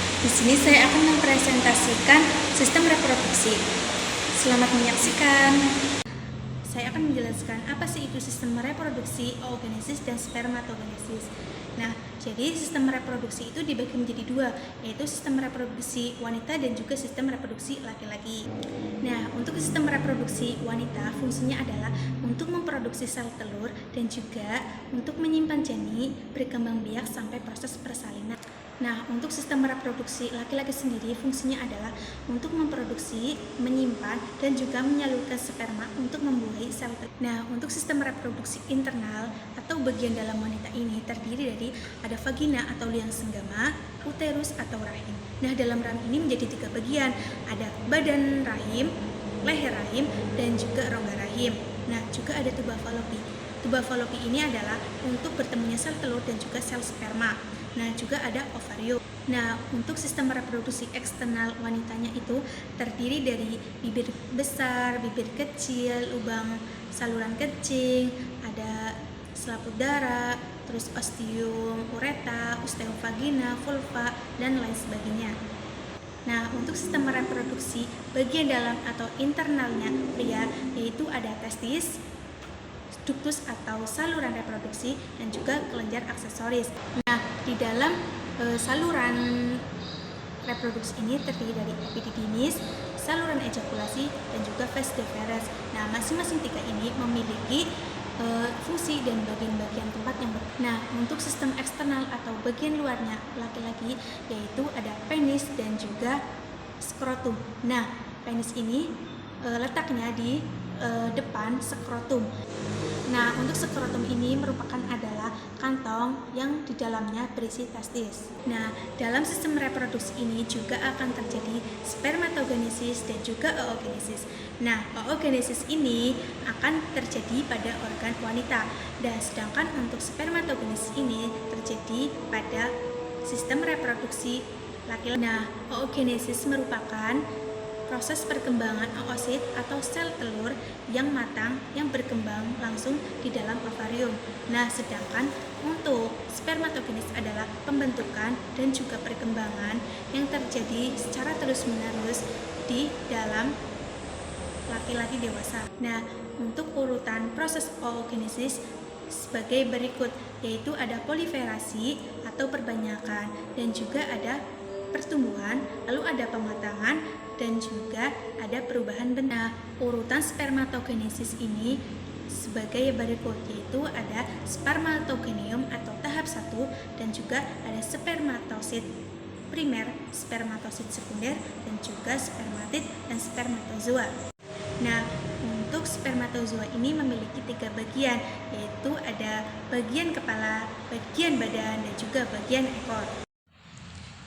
Di sini saya akan mempresentasikan sistem reproduksi. Selamat menyaksikan. Saya akan menjelaskan apa sih itu sistem reproduksi, oogenesis, dan spermatogenesis. Nah, jadi sistem reproduksi itu dibagi menjadi dua, yaitu sistem reproduksi wanita dan juga sistem reproduksi laki-laki. Nah, untuk sistem reproduksi wanita fungsinya adalah untuk memproduksi sel telur dan juga untuk menyimpan janin, berkembang biak sampai proses persalinan. Nah, untuk sistem reproduksi laki-laki sendiri fungsinya adalah untuk memproduksi, menyimpan, dan juga menyalurkan sperma untuk membuahi sel telur. Nah, untuk sistem reproduksi internal atau bagian dalam wanita ini terdiri dari ada vagina atau liang senggama, uterus atau rahim. Nah, dalam rahim ini menjadi 3 bagian, ada badan rahim, leher rahim, dan juga rongga rahim. Nah, juga ada tuba falopi. Tuba falopi ini adalah untuk bertemunya sel telur dan juga sel sperma. Nah, juga ada ovarium. Nah, untuk sistem reproduksi eksternal wanitanya itu terdiri dari bibir besar, bibir kecil, lubang saluran kencing, ada selaput darah, terus ostium ureta, osteovagina, vulva, dan lain sebagainya. Nah, untuk sistem reproduksi bagian dalam atau internalnya pria yaitu ada testis, ductus atau saluran reproduksi, dan juga kelenjar aksesoris. Nah, di dalam saluran reproduksi ini terdiri dari epididymis, saluran ejakulasi, dan juga vas deferens. Nah, masing-masing 3 ini memiliki fungsi dan bagian-bagian tempat yang berbeda. Nah, untuk sistem eksternal atau bagian luarnya laki-laki yaitu ada penis dan juga skrotum. Nah, penis ini letaknya di depan skrotum. Nah, untuk skrotum ini merupakan adalah kantong yang di dalamnya berisi testis. Nah, dalam sistem reproduksi ini juga akan terjadi spermatogenesis dan juga oogenesis. Nah, oogenesis ini akan terjadi pada organ wanita, dan sedangkan untuk spermatogenesis ini terjadi pada sistem reproduksi laki-laki. Nah, oogenesis merupakan proses perkembangan oosit atau sel telur yang matang yang berkembang langsung di dalam ovarium. Nah, sedangkan untuk spermatogenesis adalah pembentukan dan juga perkembangan yang terjadi secara terus-menerus di dalam laki-laki dewasa. Nah, untuk urutan proses oogenesis sebagai berikut, yaitu ada proliferasi atau perbanyakan, dan juga ada pertumbuhan, lalu ada pematangan, dan juga ada perubahan bentuk. Urutan spermatogenesis ini sebagai berikut, yaitu ada spermatogenium atau tahap 1, dan juga ada spermatosit primer, spermatosit sekunder, dan juga spermatid dan spermatozoa. Nah, untuk spermatozoa ini memiliki 3 bagian, yaitu ada bagian kepala, bagian badan, dan juga bagian ekor.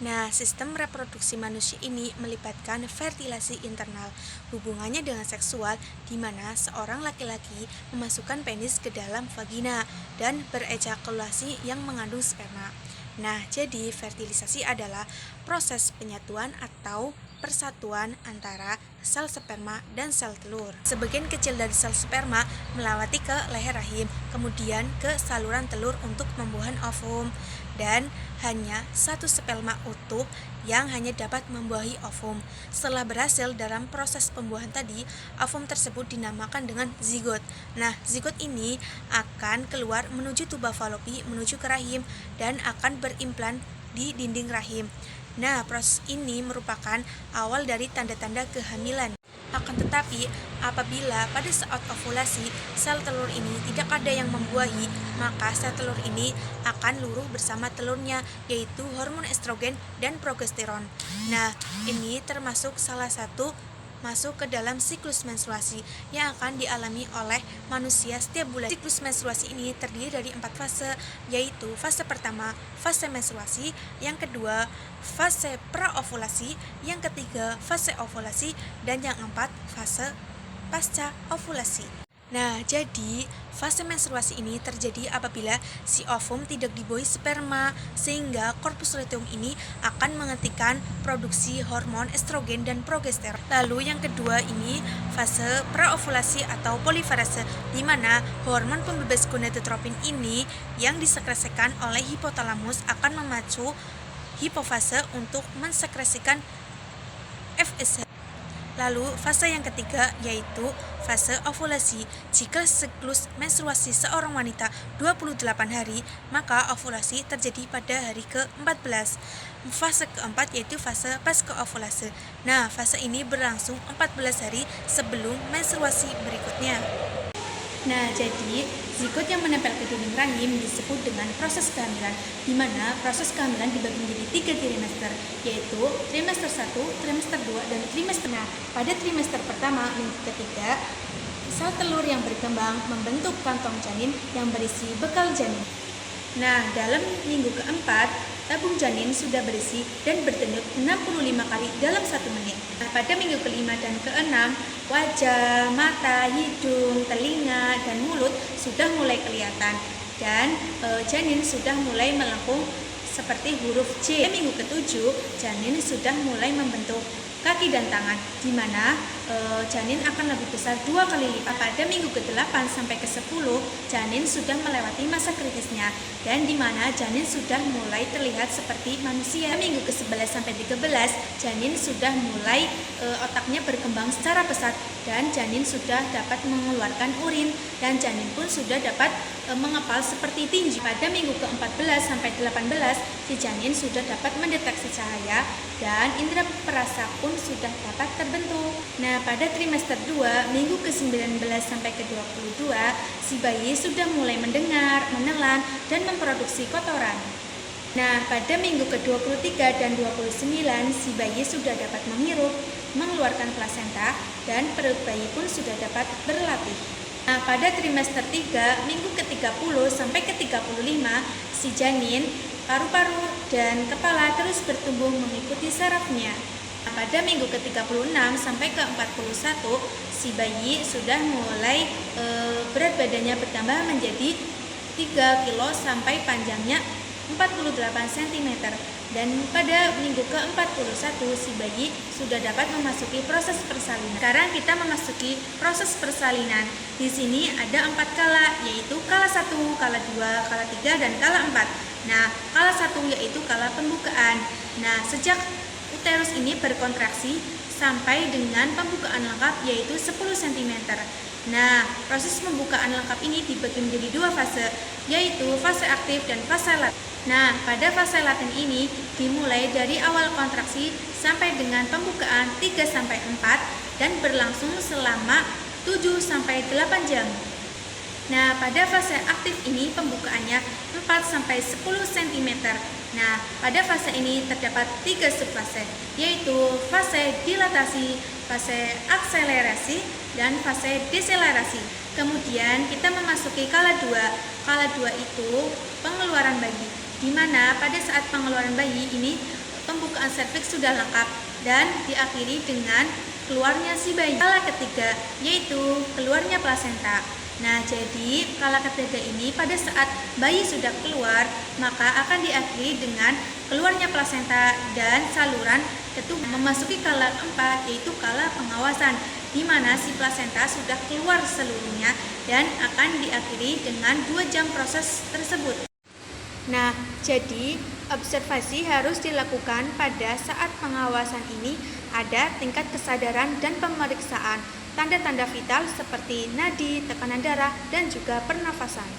Nah, sistem reproduksi manusia ini melibatkan fertilasi internal, hubungannya dengan seksual, di mana seorang laki-laki memasukkan penis ke dalam vagina dan berejakulasi yang mengandung sperma. Nah, jadi fertilisasi adalah proses penyatuan atau persatuan antara sel sperma dan sel telur. Sebagian kecil dari sel sperma melewati ke leher rahim, kemudian ke saluran telur untuk pembuahan ovum, dan hanya satu sperma utuh yang hanya dapat membuahi ovum. Setelah berhasil dalam proses pembuahan tadi, ovum tersebut dinamakan dengan zigot. Nah, zigot ini akan keluar menuju tuba falopi, menuju ke rahim, dan akan berimplan di dinding rahim. Nah, proses ini merupakan awal dari tanda-tanda kehamilan. Akan tetapi, apabila pada saat ovulasi sel telur ini tidak ada yang membuahi, maka sel telur ini akan luruh bersama telurnya, yaitu hormon estrogen dan progesteron. Nah, ini termasuk salah satu masuk ke dalam siklus menstruasi yang akan dialami oleh manusia setiap bulan. Siklus menstruasi ini terdiri dari 4 fase, yaitu fase pertama, fase menstruasi, yang kedua, fase praovulasi, yang ketiga, fase ovulasi, dan yang keempat, fase pasca ovulasi. Nah, jadi fase menstruasi ini terjadi apabila si ovum tidak dibuahi sperma, sehingga korpus luteum ini akan menghentikan produksi hormon estrogen dan progesteron. Lalu yang kedua ini fase praovulasi atau poliferase, di mana hormon pembebas gonadotropin ini yang disekresikan oleh hipotalamus akan memacu hipofase untuk mensekresikan FSH. Lalu fase yang ketiga yaitu fase ovulasi. Jika siklus menstruasi seorang wanita 28 hari, maka ovulasi terjadi pada hari ke-14. Fase keempat yaitu fase pasca ovulasi. Nah, fase ini berlangsung 14 hari sebelum menstruasi berikutnya. Nah, jadi zigot yang menempel ke dinding rahim disebut dengan proses kehamilan, di mana proses kehamilan dibagi menjadi 3 trimester, yaitu trimester 1, trimester 2, dan trimester. Nah, pada trimester pertama, minggu ketiga, sel telur yang berkembang membentuk kantong janin yang berisi bekal janin. Nah, dalam minggu keempat, tabung janin sudah berisi dan berdenyut 65 kali dalam 1 menit. Nah, pada minggu kelima dan keenam, wajah, mata, hidung, telinga, dan mulut sudah mulai kelihatan dan janin sudah mulai melengkung seperti huruf C. Pada minggu ketujuh, janin sudah mulai membentuk kaki dan tangan, di mana janin akan lebih besar 2 kali lipat. Pada minggu ke-8 sampai ke-10, janin sudah melewati masa kritisnya dan di mana janin sudah mulai terlihat seperti manusia. Pada minggu ke-11 sampai 13, janin sudah mulai otaknya berkembang secara pesat dan janin sudah dapat mengeluarkan urin dan janin pun sudah dapat mengepal seperti tinju. Pada minggu ke-14 sampai 18, si janin sudah dapat mendeteksi cahaya dan indera perasa pun sudah dapat terbentuk. Nah, pada trimester 2, minggu ke-19 sampai ke-22, si bayi sudah mulai mendengar, menelan, dan memproduksi kotoran. Nah, pada minggu ke-23 dan 29, si bayi sudah dapat menghirup, mengeluarkan plasenta, dan perut bayi pun sudah dapat berlatih. Nah, pada trimester 3, minggu ke-30 sampai ke-35, si janin, paru-paru, dan kepala terus bertumbuh mengikuti sarafnya. Nah, pada minggu ke-36 sampai ke-41, si bayi sudah mulai berat badannya bertambah menjadi 3 kilo sampai panjangnya 48 cm. Dan pada minggu ke-41 si bayi sudah dapat memasuki proses persalinan. Sekarang kita memasuki proses persalinan. Di sini ada 4 kala, yaitu kala 1, kala 2, kala 3, dan kala 4. Nah, kala 1 yaitu kala pembukaan. Nah, sejak uterus ini berkontraksi sampai dengan pembukaan lengkap yaitu 10 cm. Nah, proses pembukaan lengkap ini dibagi menjadi 2 fase, yaitu fase aktif dan fase laten. Nah, pada fase laten ini dimulai dari awal kontraksi sampai dengan pembukaan 3-4 dan berlangsung selama 7-8 jam. Nah, pada fase aktif ini pembukaannya 4-10 cm. Nah, pada fase ini terdapat 3 subfase, yaitu fase dilatasi, fase akselerasi, dan fase deselerasi. Kemudian kita memasuki kala 2. Kala 2 itu pengeluaran bayi, di mana pada saat pengeluaran bayi ini pembukaan serviks sudah lengkap dan diakhiri dengan keluarnya si bayi. Kala ketiga yaitu keluarnya plasenta. Nah, jadi kala ketiga ini pada saat bayi sudah keluar, maka akan diakhiri dengan keluarnya plasenta dan saluran ketuban. Memasuki kala keempat yaitu kala pengawasan, di mana si plasenta sudah keluar seluruhnya dan akan diakhiri dengan 2 jam proses tersebut. Nah, jadi observasi harus dilakukan pada saat pengawasan ini. Ada tingkat kesadaran dan pemeriksaan tanda-tanda vital seperti nadi, tekanan darah, dan juga pernafasan.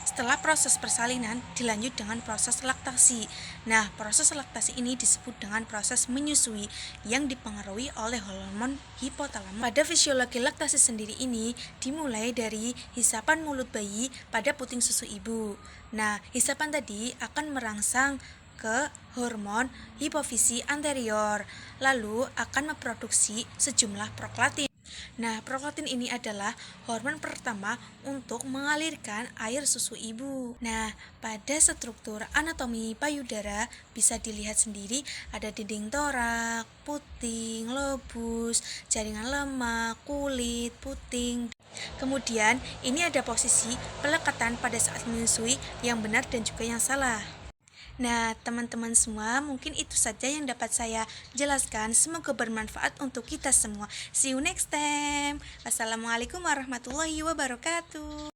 Setelah proses persalinan dilanjut dengan proses laktasi. Nah, proses laktasi ini disebut dengan proses menyusui yang dipengaruhi oleh hormon hipotalamus. Pada fisiologi laktasi sendiri ini dimulai dari hisapan mulut bayi pada puting susu ibu. Nah, hisapan tadi akan merangsang ke hormon hipofisi anterior, lalu akan memproduksi sejumlah prolaktin. Nah, prolaktin ini adalah hormon pertama untuk mengalirkan air susu ibu. Nah, pada struktur anatomi payudara bisa dilihat sendiri ada dinding torak, puting, lobus, jaringan lemak, kulit, puting. Kemudian, ini ada posisi pelekatan pada saat menyusui yang benar dan juga yang salah. Nah, teman-teman semua, mungkin itu saja yang dapat saya jelaskan. Semoga bermanfaat untuk kita semua. See you next time. Wassalamualaikum warahmatullahi wabarakatuh.